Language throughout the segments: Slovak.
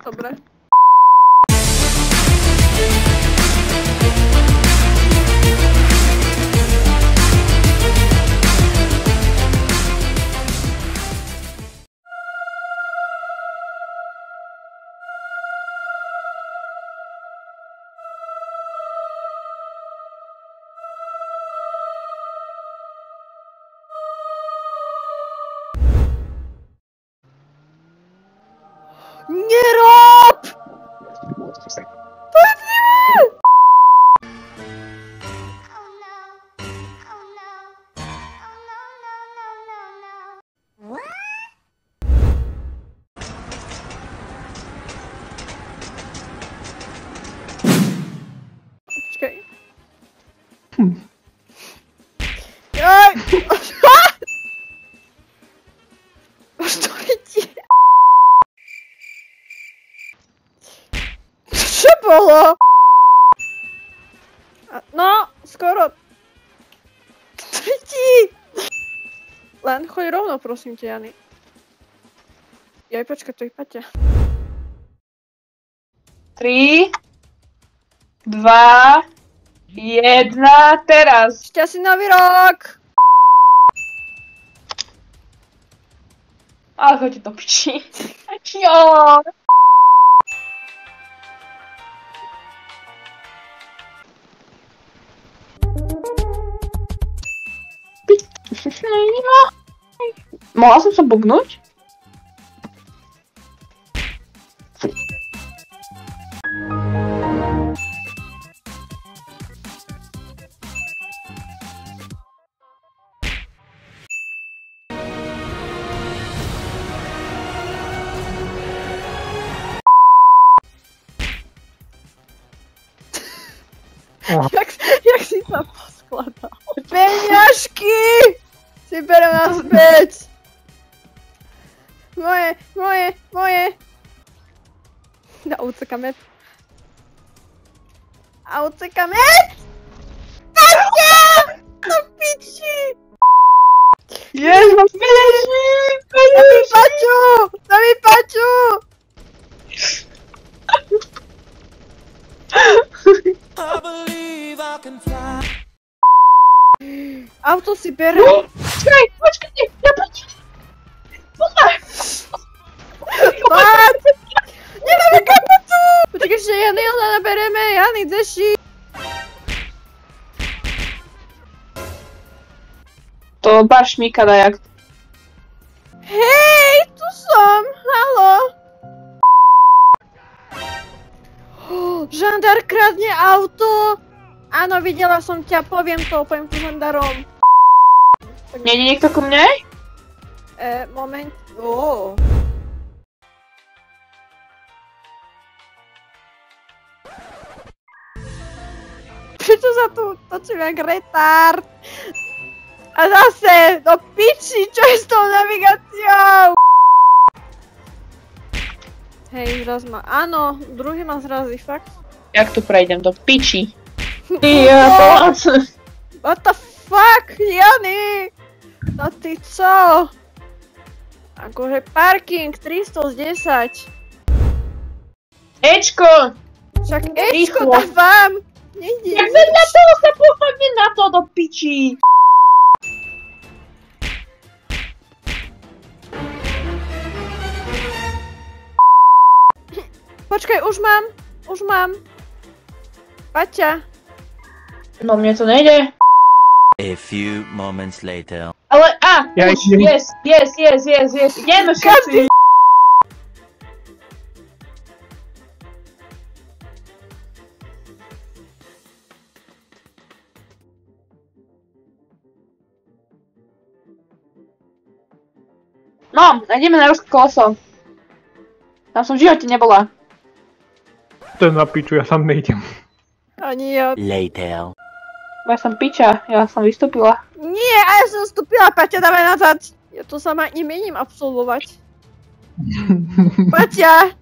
Dobre. Nerob! To je zlé! Počkaj. Jaj! Čo vidí? Čo bolo? No, skoro. Tretí! Len choď rovno, prosím ťa, Jany. Jaj, počkaj, to je Paťa. 3, 2, 1, teraz. Šťastný nový rok! Ale choďte do piči. Jo. Mohla som sa bugnúť? Jak si sa poskladal? Peňažky! Si berem naspäť! Moje! Ucekame. Paťa! Do piči! Ježiš, Zabij Paťu! Auto si bere. Počkaj, ja Paťu. Pát! Nemáme kapotu! Počkaj, ešte Jany nabereme. Jany, deši. To bar šmíka dajak. Hej, tu som. Haló. Žandár kradne auto. Áno, videla som ťa, poviem to žandárom. Nie je niekto ku mne? Moment. Prečo sa tu točím jak retard? A zase, do piči, čo je s tou navigáciou? Hej, zraz ma, áno, druhý ma zrazí, fakt. Jak tu prejdem, do piči. What the fuck, Jany? No ty co? Akože parking 300 z 10. Ečko! Však Ečko dávam! Nejde. Jak vedľa toho sa pohľadne na to do piči! Počkaj, už mám. Paťa. No mne to nejde. A few moments later. Ale, Ja idem. yes, ideme všetci. No, ideme na ruské koleso. Tam som v živote nebola. To je na piču, ja sám nejdem. Ani ja. Later. Ja som piča, ja som vystúpila. Nie, a ja som vstúpila, Paťa, dávaj nazad. Ja to sama nemienim absolvovať. Paťa!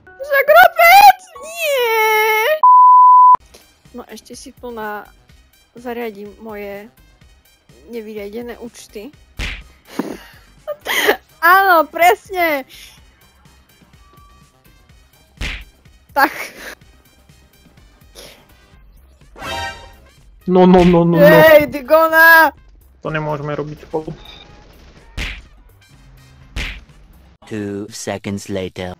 Však robec! Nie! No ešte si tu zariadím moje nevyriadené účty. Áno, presne! Tak. No. Jej, Digona! To nemôžeme robiť spolu. 2 seconds later.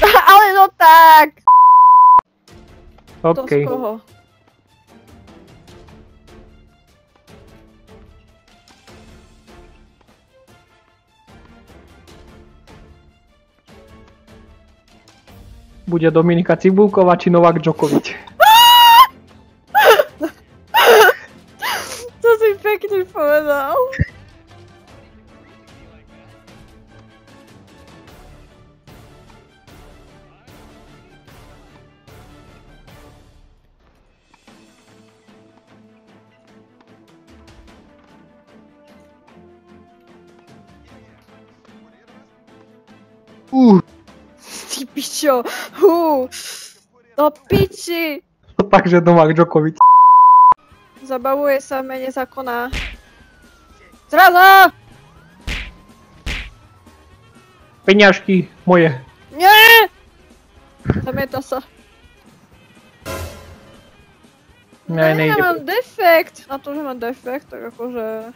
Ale no tak! To z OK. koho? Bude Dominika Cibulková či Novák Djokovic. To si pekne povedal. Ty pičo, do piči. Takže Novák Djokovic. Zabavuje sa v mene zákona. Zraza! Peňažky moje. Nie! Zamieta sa. Ne, Ja nejde. mám defekt. Na to, že mám defekt, tak akože...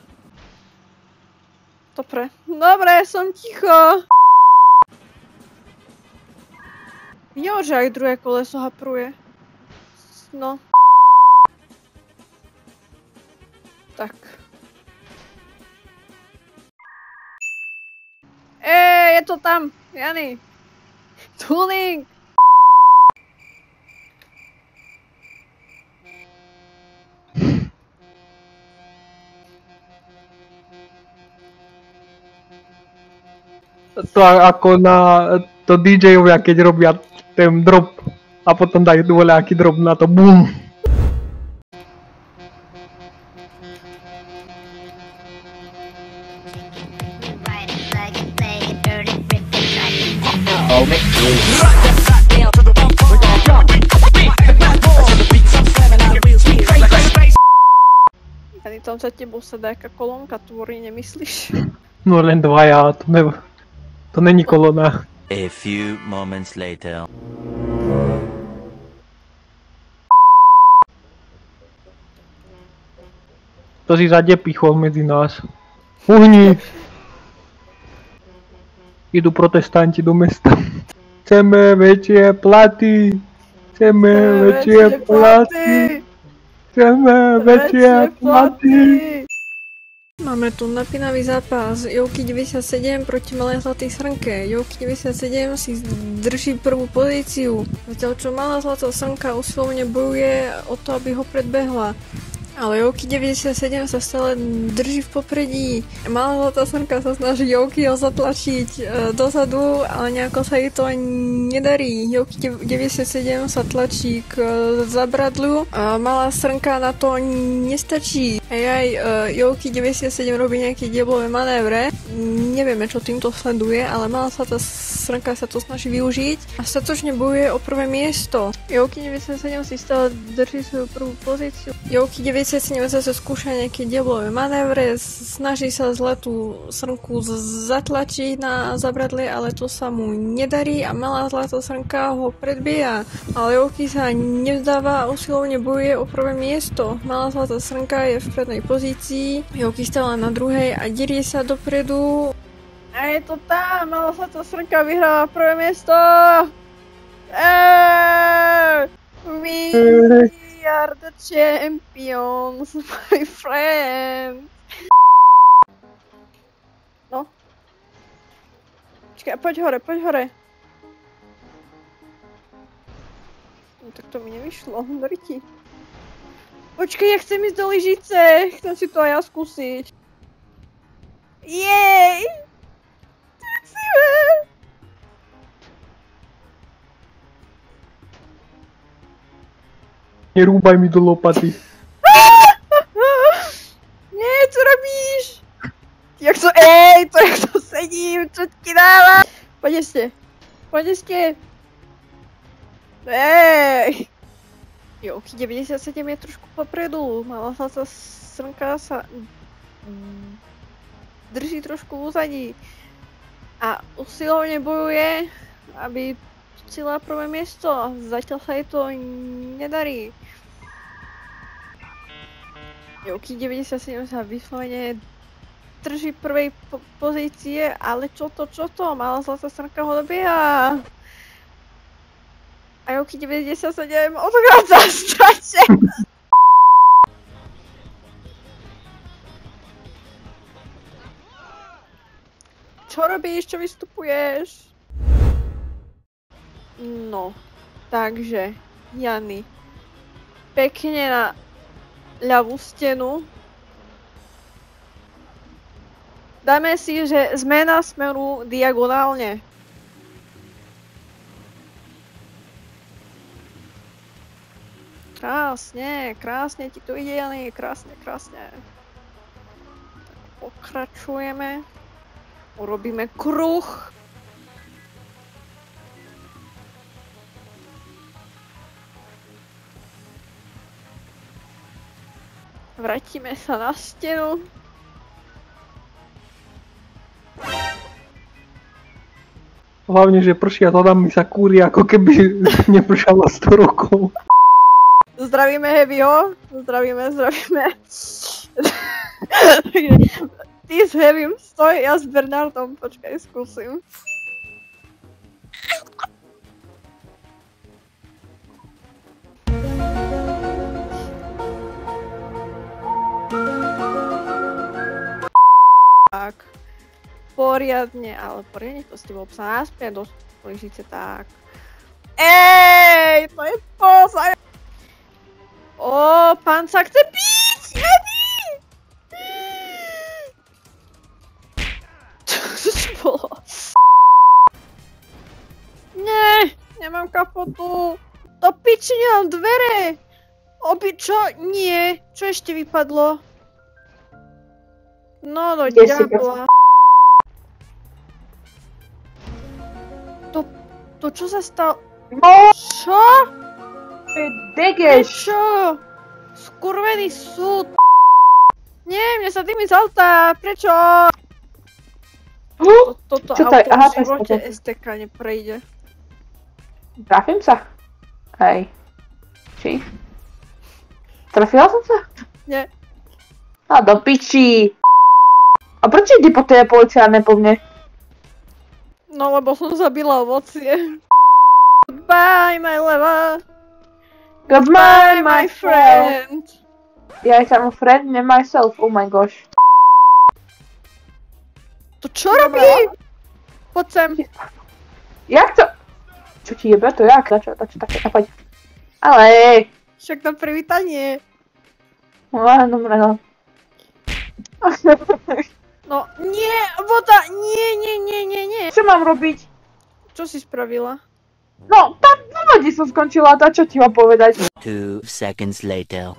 Dobre, som ticho. Videl, že aj druhé koleso hapruje. No. Tak. Je to tam, Jany. Tuning. To ako na to DJ-ovia, keď robia ten drop a potom dajú dvoľaký drop na to BUM. Jany, tam za tebou sa nejaká kolónka tvorí, nemyslíš? No len dvaja, to není kolona. A few moments later. To si zadepichol medzi nás. Uhni! Idú protestanti do mesta. Chceme väčšie platy! Chceme väčšie platy! Chceme väčšie platy! Máme tu napínavý zápas. Jouky 97 proti Malej Zlatej Srnke. Jouky 97 si drží prvú pozíciu. Zatiaľ čo Malá Zlatá Srnka usilovne bojuje o to, aby ho predbehla. Ale Jouky 97 sa stále drží v popredí. Malá Zlatá Srnka sa snaží Joukyho zatlačiť dozadu, ale nejako sa jej to nedarí. Jouky 97 sa tlačí k zabradlu a Malá Srnka na to nestačí. Jouky 97 robí nejaké diablové manévre. Nevieme, čo týmto sleduje, ale Malá Zlatá Srnka sa to snaží využiť a statočne bojuje o prvé miesto. Jouky 97 si stále drží svoju prvú pozíciu. Jouky 97 zase skúša nejaké diablové manévre, snaží sa Zlatú Srnku zatlačiť na zabradlie, ale to sa mu nedarí a Malá Zlatá Srnka ho predbieha. Ale Jouky sa nevzdáva a usilovne bojuje o prvé miesto. Malá Zlatá Srnka je v prednej pozícii, Jouky stále na druhej a derie sa dopredu. A je to tam, Malá Zlatá Srnka vyhráva prvé miesto! We are the champions, my friend! No. Počkaj, poď hore. No tak to mi nevyšlo, drti. Počkaj, ja chcem ísť do lyžice, chcem si to aj ja skúsiť. Jej! Nerúbaj mi do lopaty. Nie, čo robíš? Jak to sedím, čo ti dáva? Poďte ste. Jouky 97 je trošku popredu, Malá Zlatá Srnka sa drží trošku v úzadí a usilovne bojuje, aby cieľa prvé miesto. Zatiaľ sa jej to nedarí. Joki 97 sa vyslovene drží prvej pozície, ale čo to? Malá zlatá srnka ho dobieha. A Joki 97 odchádza v strate. Čo robíš? Čo vystupuješ? No, takže, Jany, pekne na ľavú stenu. Dáme si, že zmena smeru diagonálne. Krásne ti tu ide, Jany, krásne. Tak pokračujeme. Urobíme kruh. Vrátime sa na stenu. Hlavne, že pršia to tam mi sa kúri, ako keby nepršalo 100 rokov. Zdravíme Heavyho. Zdravíme. Ty s Heavym stoj, ja s Bernardom. Počkaj, skúsim. Tak. Poriadne, ale poriadne to s tebou psa naspäť do poližice, tak. Ej, to je poza. Ó, pán sa chce biť! Heavy! Čo bolo? Nie, nemám kapotu. Do piči, nemám dvere. Čo? Nie. Čo ešte vypadlo? No, do diabla. To čo sa stalo? No, Čo? degeš. Prečo? Skurvený súd. Nie, mne sa dými z auta. Prečo? Toto Čo to je? auto Aha, v to je živote spoté. STK neprejde. Trafím sa? Hej. Či? Trafila som sa? Nie. A do piči. A prečo ide po tej policia a ne po mne? No lebo som zabila ovocie. Goodbye, my lover. Goodbye, my friend. friend. Ja som a friend, ne myself, oh my gosh. To čo robí? Poď sem. Jak to? Čo ti jebe to jak? Dačo také, a poď. Ale. Však na privítanie. No, dobre, no. No, nie, voda, nie. Čo mám robiť? Čo si spravila? No, tam v vode som skončila, tá čo ti mám povedať? 2 seconds later.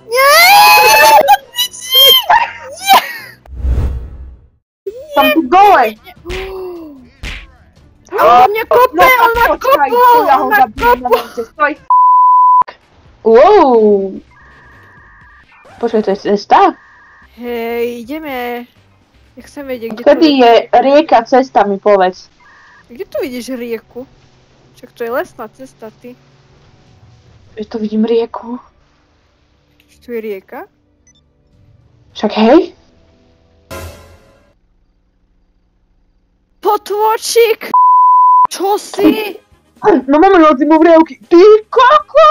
Tam tu dole. On mňa kope, on ma kopol, on ma kopol. Stoj. Wow. Počkaj, to je cesta? Hej, ideme. Ja chcem vedieť, kde Kedy to je rieka cesta, mi povedz. Kde tu vidíš rieku? Však to je lesná cesta, ty. Ja to vidím rieku. Či tu je rieka? Však hej. Potvočík! Čo si? No máme na zimu vrievky. Ty koko!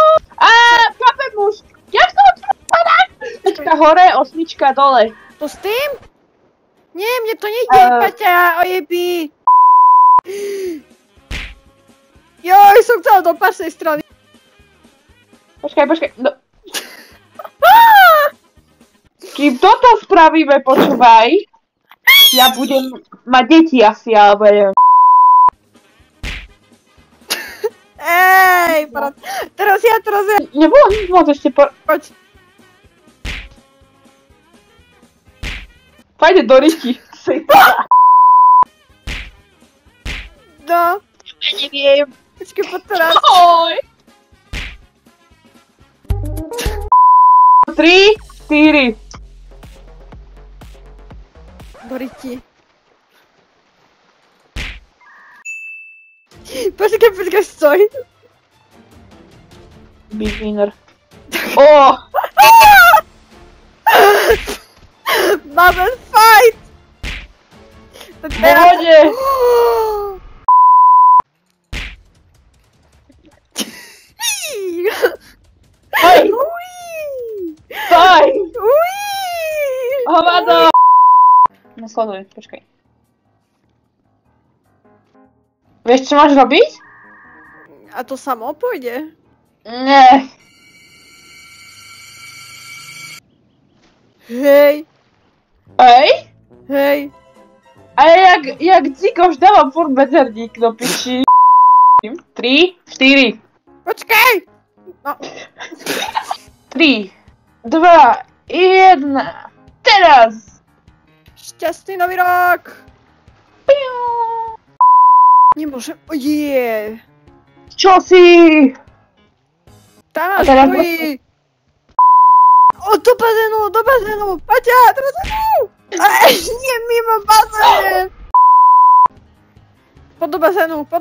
Chápem už. Jak to odpadá? Osmička hore, osmička dole. To s tým? Nie, mne to nejde, Paťa, ojebi. Joj, som chcela do pasnej strany. Počkaj. No. Kým toto spravíme, počúvaj. Ja budem mať deti asi, alebo neviem. Ej, teraz ja. Nebolo nič moc ešte Poď. Pojde do riti. No, Ja neviem. počkej, poď teraz. Oj. 3, 4. Do riti. Počkaj, stoj. Big winner. Oh! Máme fight! Pohode! Hej! Hej! Hovado! Nesleduj, počkaj. Vieš, čo máš robiť? A to samo pôjde? Nie. Hej. Hej? Hej. A jak dzikoš dávam furt bezerník do piči. 3, 4. Počkaj! No. 3, 2, 1. Teraz! Šťastný nový rok! Nemôžem... Oje! Čo si? Tam máš teraz boji! O, do bazénu! Paťa, do bazénu! Nie, mimo bazén! Poď do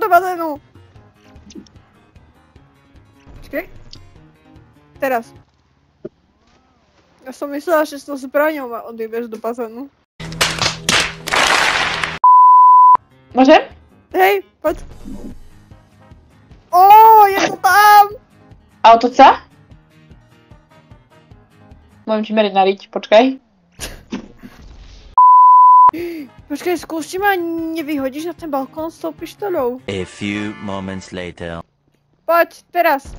bazénu! Počkej. Teraz. Ja som myslela, že s tou zbraňou ma odjebeš do bazénu. Môžem? Hej, poď. Ó, je to tam! Autoca? Môžem ti meriť na riť, počkaj. Počkaj, skús, či ma nevyhodíš na ten balkón s tou pištoľou. A few moments later. Poď, teraz.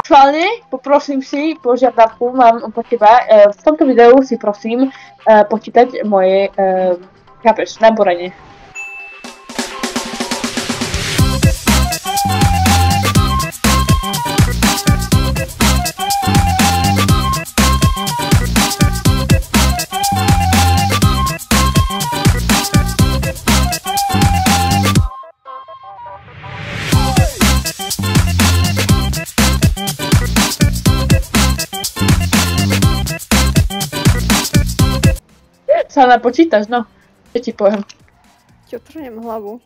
Aktuálne, poprosím si, požiadavku mám po teba. V tomto videu si prosím počítať moje, chápeš, naborenie. Sa napočítaš, no. Ja ti poviem. Ti otrhnem hlavu.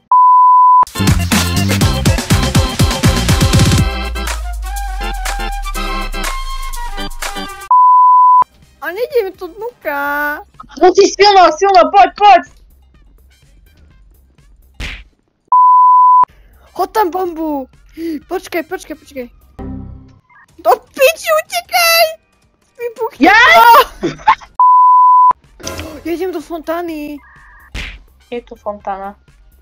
A nejde mi to dnuka. Musíš silno, poď! Hoď tam bombu. Počkaj. Do piči, utekaj! Vybuchni. Ja? Ja idem do fontány. Je tu fontána.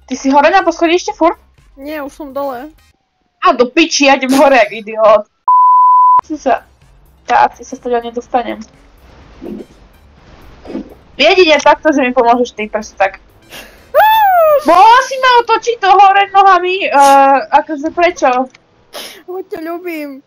Ty si hore na poschodí ešte furt? Nie, už som dole. A do piči, ja idem hore, jak idiot. Ja asi sa stadiaľ nedostanem. Jedine takto, že mi pomôžeš ty, proste tak. Mohla si ma otočiť to hore nohami, akože prečo? Ho ťa ľúbim.